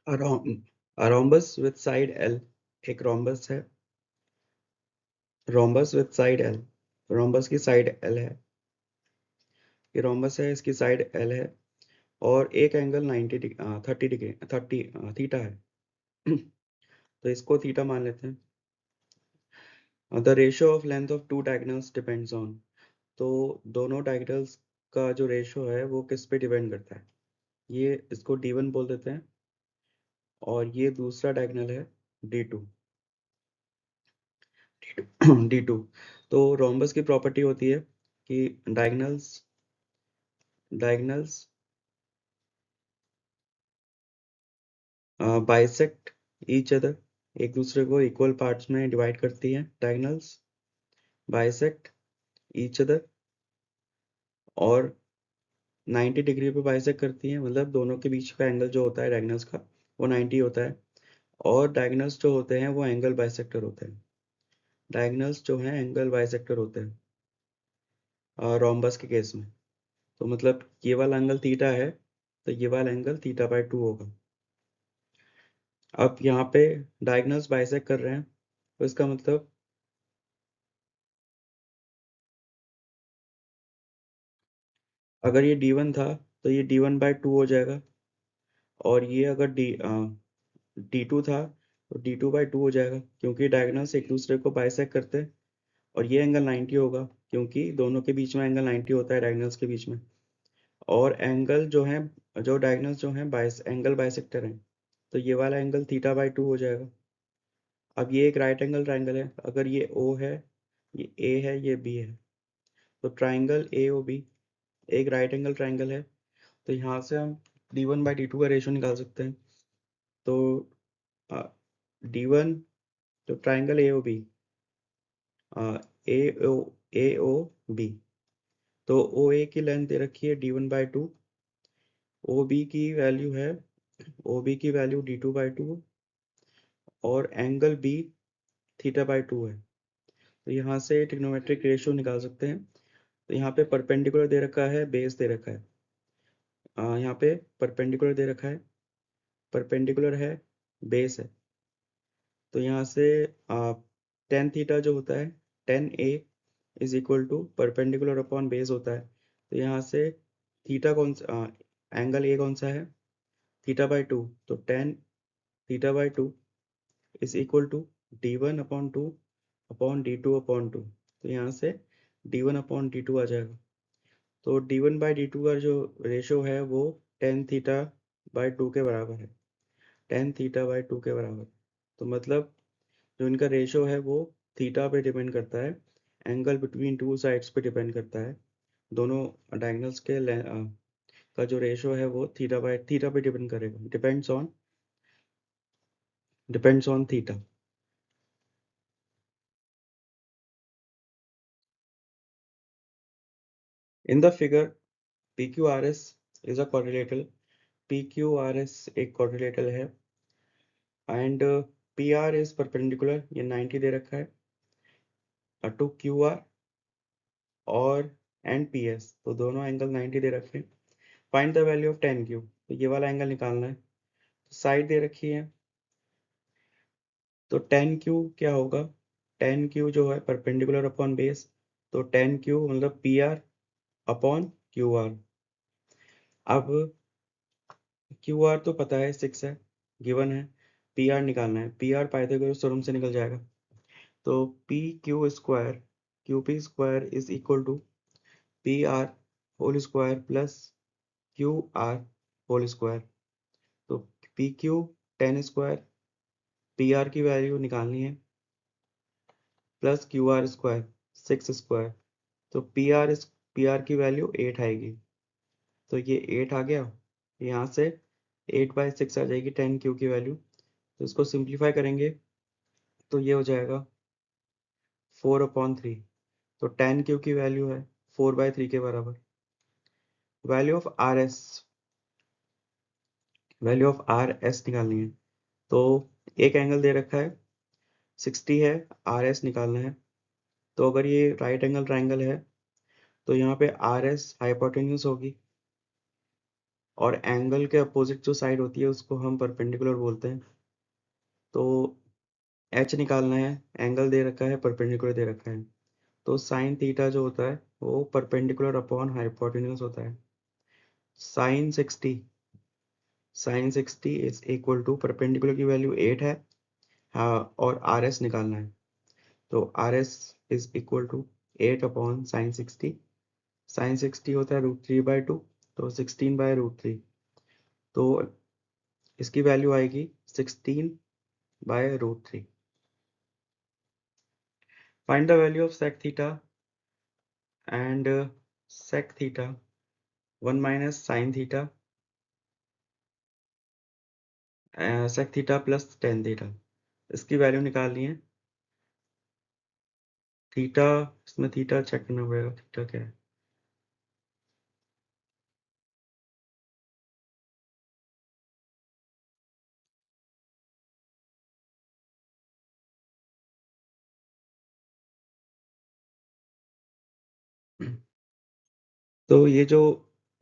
Rhombus with side L. एक rhombus है, rhombus with side L. Rhombus की side L है, ये रोम्बस है, इसकी साइड एल है, और एक एंगल 30 डिग्री 30 थीटा है। तो इसको थीटा मान लेते हैं। The ratio of length of two diagonals depends on. तो दोनों डायगोनल्स का जो रेशियो है वो किस पे डिपेंड करता है, ये इसको D1 बोल देते हैं, और ये दूसरा डायगोनल है D2। D2। तो रोम्बस की प्रॉपर्टी होती है कि diagonals diagonals bisect each other, एक दूसरे को इक्वल पार्ट्स में डिवाइड करती हैं। डायगोनल्स बाइसेक्ट ईच अदर, और 90 डिग्री पे बाइसेक्ट करती हैं, मतलब दोनों के बीच का एंगल जो होता है डायगोनल्स का वो 90 होता है। और डायगोनल्स जो होते हैं वो एंगल बाइसेक्टर होते हैं। डायगोनल्स जो हैं एंगल बाइसेक्टर होते हैं रोम्बस के केस में। तो मतलब ये वाला एंगल थीटा है, तो ये वाला एंगल θ/2 होगा। अब यहाँ पे डायगोनल्स बाइसेक्ट कर रहे हैं, तो इसका मतलब अगर ये D1 था तो ये D1/2 हो जाएगा, और ये अगर D2 था तो D2/2 हो जाएगा, क्योंकि डायगोनल्स एक दूसरे को बाइसेक्ट करते हैं। और ये एंगल 90 होगा, क्योंकि दोनों के बीच में एंगल 90 होता है डायगोनल्स के बीच में। और एंगल जो है, जो डायगोनल्स जो हैं एंगल बाइसेक्टर हैं, तो ये वाला एंगल θ/2 हो जाएगा। अब ये एक राइट एंगल ट्राइंगल है, अगर ये O है, ये A है, ये B है, तो ट्राइंगल AOB एक राइट एंगल ट्राइंगल है। तो यहाँ से हम D1/D2 का रेशियो निकाल सकते हैं। तो D1, तो ट्राइंगल AOB, AOB, तो OA की लेंथ दे रखी है D1/2, OB की वैल्यू है D2/2, और एंगल B θ/2 है। तो यहाँ से ट्रिग्नोमेट्रिक रेशियो निकाल सकते हैं। तो यहाँ पे परपेंडिकुलर दे रखा है, बेस दे रखा है। यहाँ पे परपेंडिकुलर दे रखा है, परपेंडिकुलर है, बेस है। तो यहाँ से tan थीटा जो होता है, tan A is equal to perpendicular upon base होता है। तो यहाँ से थीटा कौन सा, एंगल A कौन सा है, θ/2, तो tan θ/2 is equal to D1/2 upon D2/2। तो यहाँ से D1/2 आ जाएगा। तो D1/D2 का जो रेशो है वो tan θ/2 के बराबर है, tan θ/2 के बराबर। तो मतलब जो इनका रेशो है वो थीटा पे डिपेंड करता है, एंगल बिटवीन टू साइड्स पे डिपेंड करता है। दोनों डायगोनल्स के का जो रेशो है वो थीटा पे डिपेंड करेगा, depends on theta. In the figure PQRS is a quadrilateral, PQRS एक क्वाड्रिलेटरल है, एंड PR इज परपेंडिकुलर, ये 90 दे रखा है टू QR और एंड PS, तो दोनों एंगल 90 दे रखे हैं। Find the value of tan Q, तो ये वाला एंगल निकालना है। तो साइड दे रखी है, तो tan Q क्या होगा, tan Q जो है परपेंडिकुलर अपॉन बेस, तो tan Q मतलब PR अपॉन QR। अब QR तो पता है 6 है, गिवन है। PR निकालना है, PR पाइथागोरस थ्योरम से निकल जाएगा। तो QP square is equal to PR whole square plus QR whole square. तो PQ 10 स्क्वायर, PR की वैल्यू निकालनी है, प्लस QR स्क्वायर 6 स्क्वायर। तो PR की वैल्यू 8 आएगी, तो ये 8 आ गया। यहाँ से 8/6 आ जाएगी tan Q की वैल्यू। तो इसको सिंप्लीफाई करेंगे तो ये हो जाएगा 4/3। तो tan Q की वैल्यू है 4/3 के बराबर। वैल्यू ऑफ आर एस निकालनी है। तो एक एंगल दे रखा है 60 है, RS निकालना है। तो अगर ये राइट एंगल ट्राइंगल है तो यहाँ पे RS हाइपोटेन्यूज होगी, और एंगल के अपोजिट जो साइड होती है उसको हम परपेंडिकुलर बोलते हैं। तो एच निकालना है, एंगल दे रखा है, परपेंडिकुलर दे रखा है। तो साइन थीटा जो होता है वो परपेंडिकुलर अपॉन हाइपोटेन्यूज होता है। Sine 60 is equal to, perpendicular की वैल्यू 8 है, हाँ, और आर एस निकालना है। तो R S is equal to 8 upon sine 60। Sine 60 होता है √3/2, तो 16/√3। तो इसकी वैल्यू आएगी 16/√3। Find the value of sec theta and sec theta 1 minus sine theta, sec theta plus tan theta. इसकी वैल्यू निकालनी है। थीटा, इसमें थीटा चेक करना पड़ेगा, थीटा क्या है। तो ये जो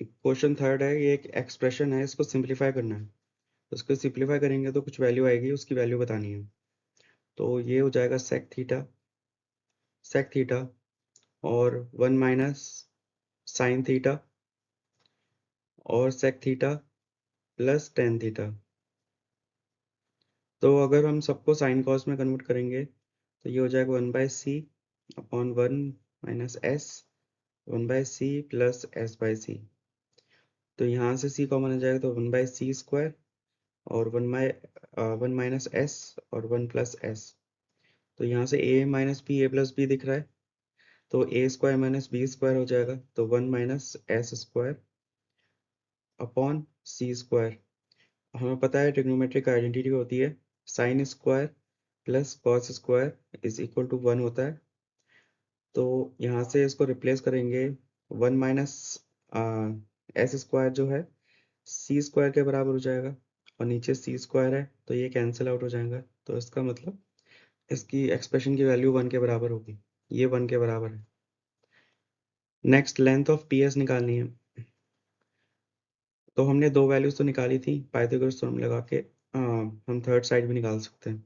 क्वेश्चन थर्ड है, ये एक एक्सप्रेशन है, इसको सिंप्लीफाई करना है। तो इसको सिंप्लीफाई करेंगे तो कुछ वैल्यू आएगी, उसकी वैल्यू बतानी है। तो ये हो जाएगा सेक थीटा और 1 माइनस साइन थीटा और sec theta plus tan theta. तो अगर हम सबको साइन कॉस में कन्वर्ट करेंगे तो ये हो जाएगा 1/c upon 1 minus S, 1/c plus s/c। तो यहाँ से c कॉमन आ जाएगा, तो 1/c² और 1 माइनस एस और 1 प्लस एस। तो यहाँ से a minus B, a plus B दिख रहा है, तो a² माइनस b² हो जाएगा, तो 1 माइनस s² अपॉन c²। हमें पता है ट्रिग्नोमेट्रिक आइडेंटिटी होती है sine square plus cos square is equal to 1 होता है। तो यहाँ से इसको रिप्लेस करेंगे, 1 माइनस s² जो है c² के बराबर हो जाएगा, और नीचे c² है तो ये कैंसिल आउट हो जाएगा। तो इसका मतलब इसकी एक्सप्रेशन की वैल्यू 1 के बराबर होगी, ये 1 के बराबर है। Next length of P S निकालनी है। तो हमने दो वैल्यूज तो निकाली थी, पाइथागोरस थ्योरम लगा के हम थर्ड साइड भी निकाल सकते हैं।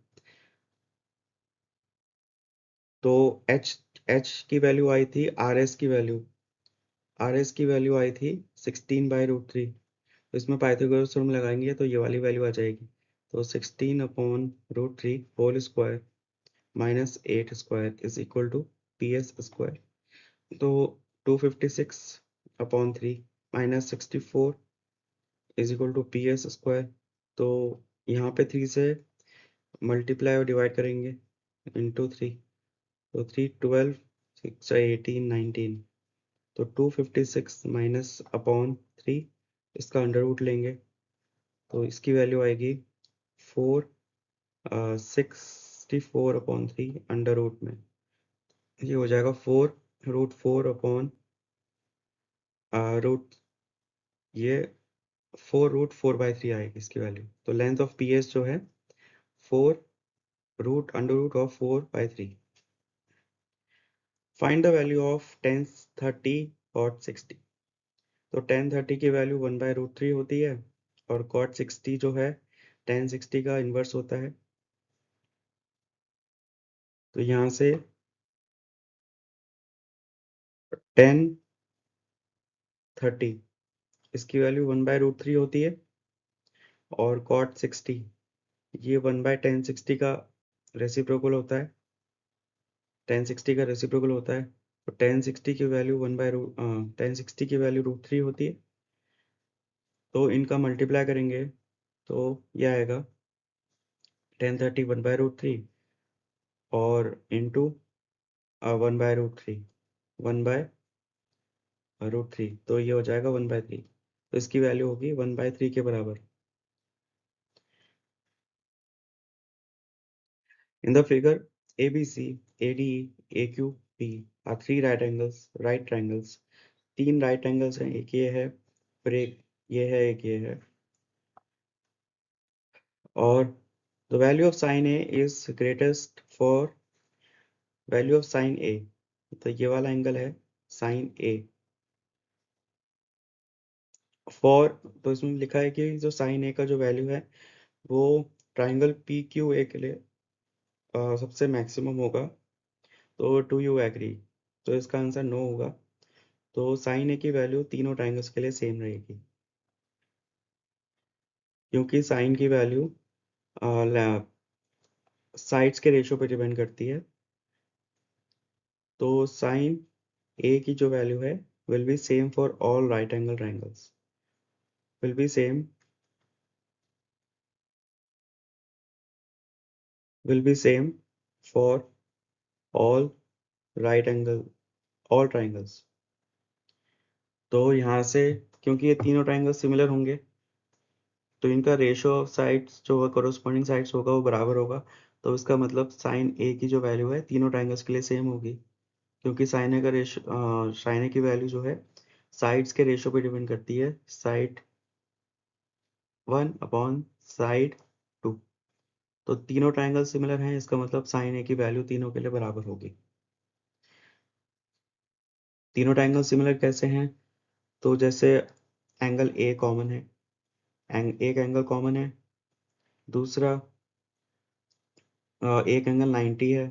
तो एच एच की वैल्यू आई थी, आर एस की वैल्यू आई थी 16/√3। तो इसमें पाइथागोरस थ्योरम लगाएंगे तो ये वाली वैल्यू आ जाएगी। तो 16/√3 whole square minus 8² is equal to PS²। तो 256/3 minus 64 is equal to PS²। तो यहाँ पे 3 से मल्टीप्लाई और डिवाइड करेंगे, इंटू 3, तो 3 12 6 18 19। तो 256 माइनस अपॉन 3, इसका अंडर रूट लेंगे तो इसकी वैल्यू आएगी 4 64/3 अंडर रूट में। ये हो जाएगा 4√4 अपॉन रूट, ये 4√4/3 आएगी इसकी वैल्यू। तो लेंथ ऑफ पी एस जो है 4 root under root of 4/3। Find the value of tan 30 cot 60। तो टेन 30 की वैल्यू 1/√3 होती है, और cot 60 जो है टेन 60 का इन्वर्स होता है। तो यहाँ से टेन 30 इसकी वैल्यू 1/√3 होती है, और cot 60 ये 1/1060 का रेसिप्रोकल होता है, 1060 का रेसिप्रोकल होता है। तो 1060 की वैल्यू 1060 की वैल्यू √3 होती है। तो इनका मल्टीप्लाई करेंगे तो ये आएगा 1030 1/√3 और इंटू 1/√3, 1/√3, तो ये हो जाएगा 1/3। तो इसकी वैल्यू होगी 1/3 के बराबर। In the figure ABC, ADE, AQP are three right triangles. तीन राइट एंगल्स हैं, एक ये है, फिर एक ये है, एक ये है। और the value of sine A is greatest for value of sine A. तो ये वाला एंगल है साइन ए, फॉर, तो इसमें लिखा है कि जो साइन ए का जो वैल्यू है वो ट्राइंगल पी क्यू ए के लिए सबसे मैक्सिमम होगा। तो टू यू एग्री, तो इसका आंसर नो होगा। तो साइन ए की वैल्यू तीनों ट्राइंगल्स के लिए सेम रहेगी, क्योंकि साइन की वैल्यू साइड्स के रेशियो पे डिपेंड करती है। तो साइन ए की जो वैल्यू है will be same for all right angle triangles, will be same, will be same for all right angle, all triangles। तो यहाँ से क्योंकि ये तीनों ट्राइंगल सिमिलर होंगे तो इनका रेशियो ऑफ साइड्स जो होगा, कोरोस्पोंडिंग साइड्स होगा, वो बराबर होगा। तो इसका मतलब साइन ए की जो वैल्यू है तीनों ट्राइंगल्स के लिए सेम होगी, क्योंकि साइन ए का रेशियो, साइन ए की वैल्यू जो है साइड्स के रेशियो पे डिपेंड करती है, साइड 1 साइड 2। तो तीनों ट्राइंगल सिमिलर हैं, इसका मतलब साइन ए की वैल्यू तीनों के लिए बराबर होगी। तीनों ट्राइंगल सिमिलर कैसे हैं? तो जैसे एंगल ए कॉमन है, एक एंगल कॉमन है, दूसरा एक एंगल 90 है।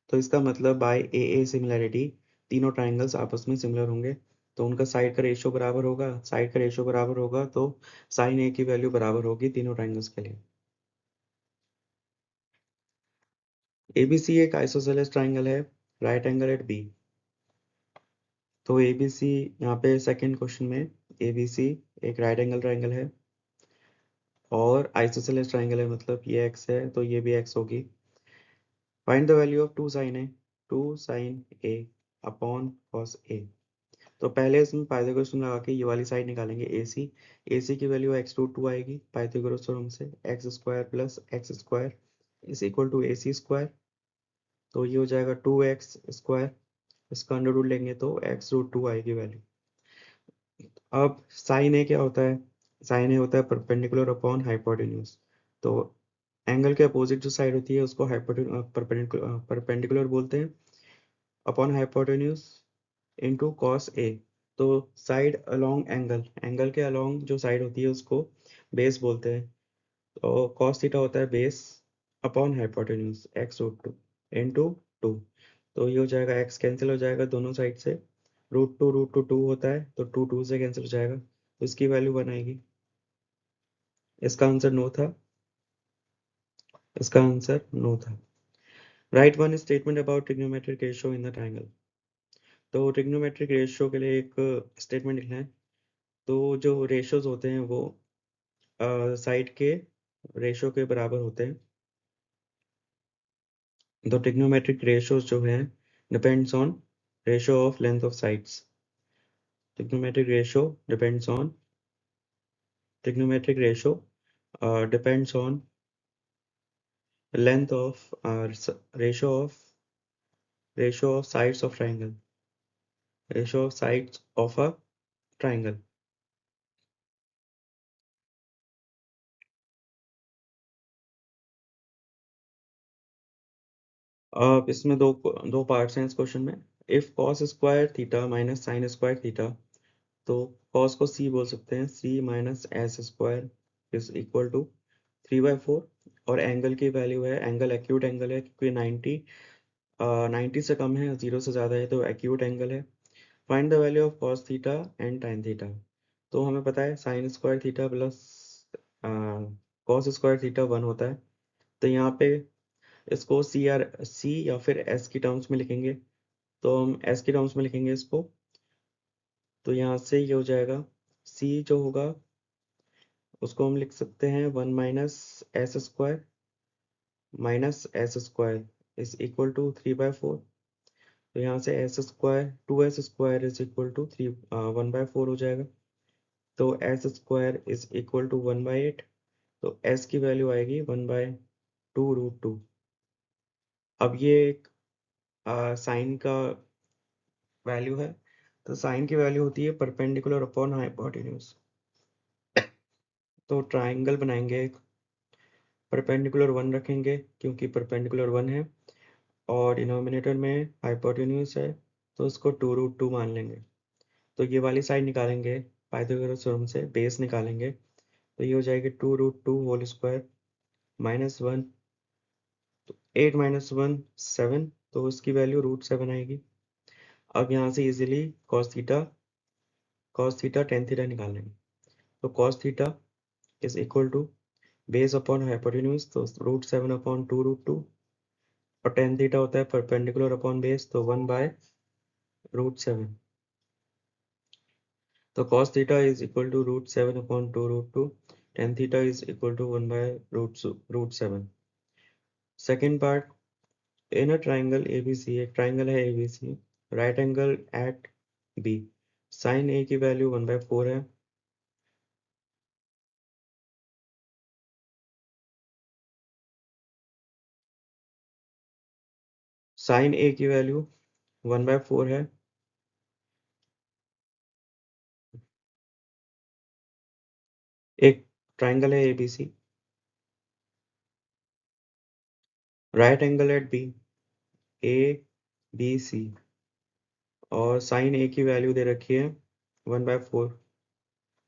तो इसका मतलब बाय ए ए सिमिलैरिटी तीनों ट्राइंगल्स आपस में सिमिलर होंगे, तो उनका साइड का रेशियो बराबर होगा। साइड का रेशियो बराबर होगा तो साइन ए की वैल्यू बराबर होगी तीनों ट्राइंगल्स के लिए। एबीसी एक आइसोसेलेस ट्राइंगल है, राइट एंगल एट बी। तो एबीसी यहाँ पे सेकंड क्वेश्चन में एबीसी एक राइट एंगल ट्राइंगल है और आइसोसेलेस ट्राइंगल है, मतलब ये एक्स है तो ये भी एक्स होगी। Find the value of 2 sin a, 2 sin a upon cos a। तो पहले इसमें पाइथागोरस थ्योरम लगा के ये वाली साइड निकालेंगे AC। AC की वैल्यू x रूट 2 आएगी पाइथागोरस थ्योरम से, x square plus x square is equal to AC square. तो ये हो जाएगा 2x स्क्वायर, इसका अंडर रूट लेंगे तो x रूट 2 आएगी वैल्यू। अब साइन ए क्या होता है? साइन ए होता है परपेंडिकुलर अपॉन हाइपोटेन्यूज। तो एंगल के अपोजिट जो साइड होती है उसको परपेंडिकुलर बोलते हैं, upon hypotenuse into cos A. तो साइड अलोंग एंगल, एंगल के अलोंग जो साइड होती है उसको बेस बोलते हैं। तो कॉस थीटा होता है base upon hypotenuse x root 2 into 2। तो ये हो जाएगा एक्स कैंसिल हो जाएगा दोनों साइड से, रूट टू टू होता है तो टू टू से कैंसिल हो जाएगा, तो इसकी वैल्यू 1 आएगी। इसका आंसर नो था, इसका आंसर नो था। Right one statement about trigonometric ratio in the triangle. तो ट्रिग्नोमेट्रिक रेशियो के लिए एक स्टेटमेंट लिखना है। तो जो रेशियोज होते हैं वो साइड के रेशियो के बराबर होते हैं। तो ट्रिग्नोमेट्रिक रेशियोज जो हैं depends on ratio of length of sides. Trigonometric ratio depends on, trigonometric ratio depends on length of ratio of sides of triangle, ratio of sides of a triangle। अब इसमें दो दो पार्ट्स हैं इस question में। If cos square theta minus sine square theta, तो cos को c बोल सकते हैं, c minus S square is equal to 3/4। और एंगल की वैल्यू है, एंगल एक्यूट एंगल है क्योंकि 90 से कम है, 0 से ज़्यादा है तो एक्यूट एंगल है। Find the value of cos theta and tan theta. तो हमें पता है sine square theta plus cos square theta 1 होता है। तो यहाँ पे इसको सी या फिर एस की टर्म्स में लिखेंगे, तो हम एस की टर्म्स में लिखेंगे इसको। तो यहाँ से ये हो जाएगा सी जो होगा उसको हम लिख सकते हैं 1 minus S square is equal to 3/4। तो यहाँ से S square 2s square is equal to 1/4 हो जाएगा। तो S square is equal to 1/8। तो एस की वैल्यू आएगी 1/2√2। अब ये एक साइन का वैल्यू है, तो साइन की वैल्यू होती है परपेंडिकुलर अपॉन हाइपोटेन्यूज। तो ट्राइंगल बनाएंगे, परपेंडिकुलर 1 रखेंगे क्योंकि परपेंडिकुलर 1 है और डिनोमिनेटर में हाइपोटेन्यूज है तो उसको 2√2 मान लेंगे। तो ये वाली साइड निकालेंगे, पाइथागोरस थ्योरम से बेस निकालेंगे, तो ये हो जाएगी 2√2 होल स्क्वायर -1, तो 8 - 1 7, तो इसकी वैल्यू √7 आएगी। अब यहाँ से easily cos theta tan theta निकाल लेंगे, तो cos theta is equal to base upon hypotenuse, तो √7 अपॉन 2√2, और tan थीटा होता है परपेंडिकुलर अपॉन बेस, तो 1/√7। तो cos theta is equal to √7 upon 2√2. Tan theta is equal to 1/√7. Second part, in a triangle ABC, एक triangle है ABC, right angle at B, sin A की value 1/4 है, sin A की value 1/4 है, एक triangle है ABC, right angle at B, ABC, और sin A की वैल्यू दे रखी है 1/4।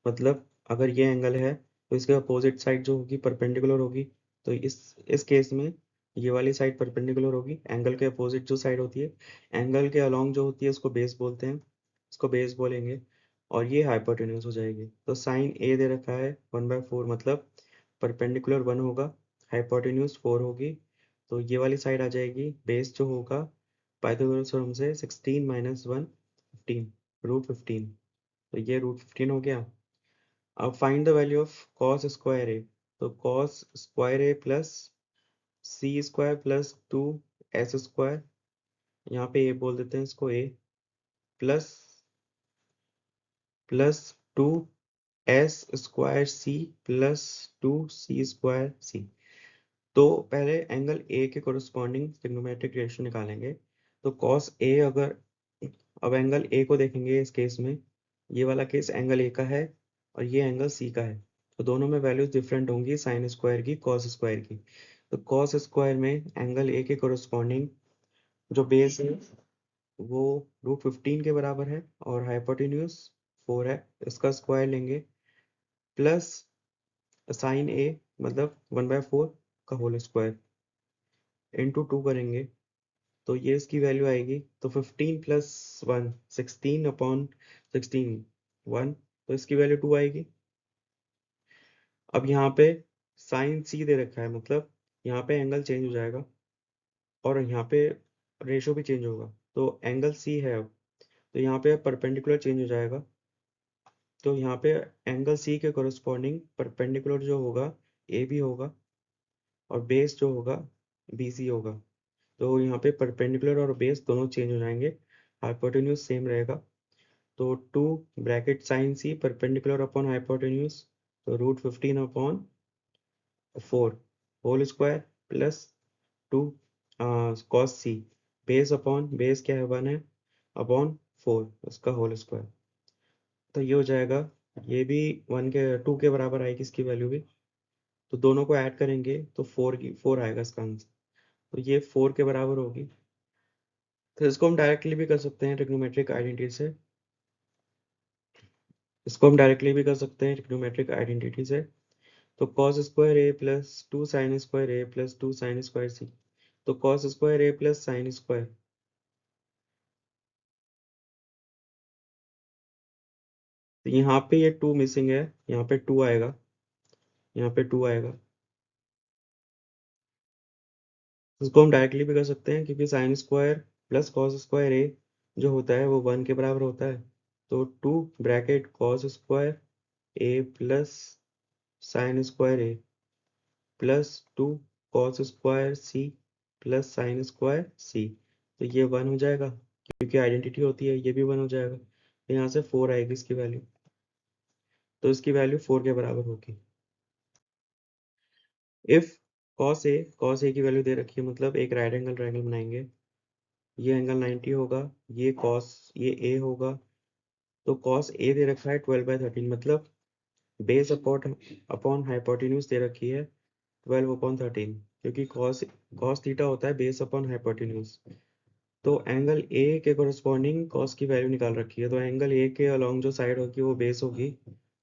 मतलब अगर ये एंगल है तो इसके अपोजिट साइड जो होगी परपेंडिकुलर होगी, तो इस केस में ये वाली साइड परपेंडिकुलर होगी। एंगल के अपोजिट जो साइड होती है, एंगल के अलोंग जो होती है, उसको बेस बोलते हैं, इसको बेस बोलेंगे, और ये हाइपोटेन्यूज हो जाएगी। तो साइन ए दे रखा है 1/4, मतलब परपेंडिकुलर 1 होगा, हाइपोटेन्यूज 4 होगी, तो ये वाली साइड आ जाएगी। बेस जो होगा पाइथागोरस थ्योरम से 16 - 1 15, √15, तो ये √15 हो गया। अब find the value of cos square A, तो cos square A plus C square plus 2s square, यहाँ पे ए बोल देते हैं इसको A, plus 2s square C plus 2c square C. तो पहले एंगल ए के कोरिस्पॉन्डिंग ट्रिग्नोमेट्रिक रेशियो निकालेंगे। तो cos ए, अगर अब एंगल ए को देखेंगे इस केस में, ये वाला केस एंगल ए का है और ये एंगल सी का है, तो दोनों में वैल्यूज डिफरेंट होंगी, साइन स्क्वायर की, कॉस स्क्वायर की। तो कॉस स्क्वायर में एंगल ए के कोरिस्पॉन्डिंग जो बेस है वो √15 के बराबर है, और हाइपोटेन्यूज 4 है, इसका स्क्वायर लेंगे, प्लस साइन ए मतलब 1/4 का होल स्क्वायर, इंटू 2 करेंगे, तो ये इसकी वैल्यू आएगी, तो 15 + 1 16 अपॉन 16 1, तो इसकी वैल्यू 2 आएगी। अब यहाँ पे साइन सी दे रखा है, मतलब यहाँ पे एंगल चेंज हो जाएगा और यहाँ पे रेशो भी चेंज होगा, तो एंगल सी है अब, तो यहाँ पे परपेंडिकुलर चेंज हो जाएगा, तो यहाँ पे एंगल सी के कोरिस्पॉन्डिंग परपेंडिकुलर जो होगा ए बी होगा, और बेस जो होगा बी सी होगा, तो यहाँ पे परपेंडिकुलर और बेस दोनों चेंज हो जाएंगे, हाइपोटेन्यूज सेम रहेगा। तो 2 bracket sine C perpendicular upon hypotenuse, तो √15 upon 4 whole square plus 2 cos C, base upon base क्या है 1 है, अपॉन 4 उसका होल स्क्वायर, तो ये हो जाएगा। ये भी 2 के बराबर आएगी इसकी वैल्यू भी, तो दोनों को ऐड करेंगे तो 4 आएगा इसका आंसर, तो ये 4 के बराबर होगी। तो इसको हम डायरेक्टली भी कर सकते हैं ट्रिग्नोमेट्रिक आइडेंटिटी से, से। तो cos square A plus 2 sign square A plus 2 sign square C, तो cos square A plus sine square, तो यहाँ पे ये 2 मिसिंग है, यहाँ पे 2 आएगा, यहाँ पे 2 आएगा। इसको हम डायरेक्टली भी कर सकते हैं, क्योंकि sine square plus cos square A जो होता है वो 1 के बराबर होता है, तो 2 bracket cos square A plus sine square A plus 2 cos square C plus sine square C, तो ये 1 हो जाएगा, क्योंकि आइडेंटिटी होती है, ये भी 1 हो जाएगा, तो यहाँ से 4 आएगी इसकी वैल्यू, तो इसकी वैल्यू 4 के बराबर होगी। इफ कॉस ए की वैल्यू दे रखी है, मतलब एक राइट एंगल ट्रायंगल बनाएंगे, ये एंगल 90 होगा, ये ए होगा, तो कॉस ए दे रखा है 12/13, मतलब बेस अपॉन हाइपोटेन्यूज दे रखी है 12/13, क्योंकि कॉस थीटा होता है बेस अपॉन हाइपोटेन्यूज, तो एंगल ए के कोरस्पॉन्डिंग कॉस की वैल्यू निकाल रखी है, तो एंगल ए के अलोंग जो साइड होगी वो बेस होगी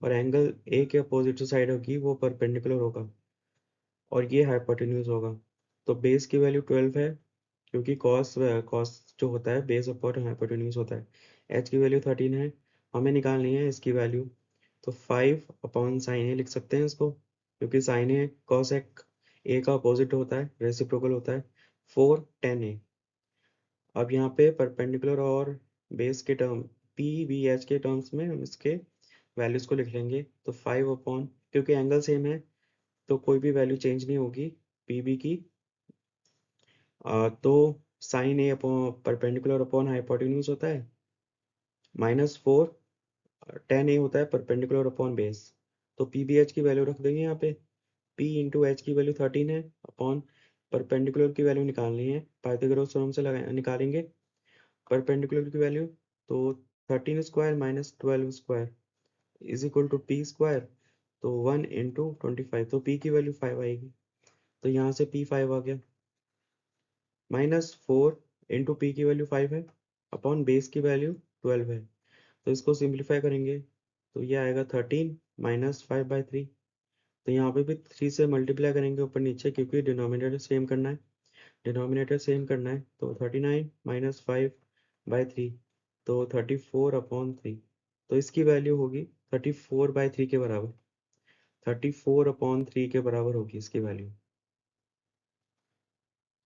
और एंगल ए के अपोजिट जो साइड होगी वो परपेंडिकुलर होगा और ये हाइपोटेन्यूज होगा। तो बेस की वैल्यू 12 है क्योंकि कॉस कॉस जो होता है बेस अपॉन हाइपोटेन्यूज होता है। एच की वैल्यू 13 है, हमें निकालनी है इसकी वैल्यू। तो 5 अपॉन साइन ए लिख सकते हैं इसको, क्योंकि साइन ए कॉस ए का अपोजिट होता है, रेसिप्रोकल होता है। 4 tan ए। अब यहाँ पे परपेंडिकुलर और बेस के टर्म पी बी एच के टर्म्स में हम इसके वैल्यूज को लिख लेंगे। तो 5 अपॉन, क्योंकि एंगल सेम है तो कोई भी वैल्यू चेंज नहीं होगी पी बी की। तो साइन ए अपॉन परपेंडिकुलर अपॉन हाइपोटेन्यूज होता है, -4 tan ए होता है परपेंडिकुलर अपॉन बेस। तो पी बी एच की वैल्यू रख देंगे यहाँ पे। P इंटू एच की वैल्यू 13 है अपॉन परपेंडिकुलर की वैल्यू निकालनी है, पाइथागोरस थ्योरम से निकालेंगे परपेंडिकुलर की वैल्यू। तो 13 square minus 12 square is equal to P square. तो 1 इंटू 25, तो P की वैल्यू 5 आएगी, तो यहाँ से P 5 आ गया। -4 इंटू पी की वैल्यू 5 है अपॉन बेस की वैल्यू 12 है, तो इसको सिंप्लीफाई करेंगे तो ये आएगा 13 -5/3। तो यहाँ पे भी 3 से मल्टीप्लाई करेंगे ऊपर नीचे, क्योंकि डिनोमिनेटर सेम करना है, डिनोमिनेटर सेम करना है। तो 39 -5/3, तो 34/3। तो इसकी वैल्यू होगी 34/3 के बराबर, 34/3 के बराबर होगी इसकी वैल्यू।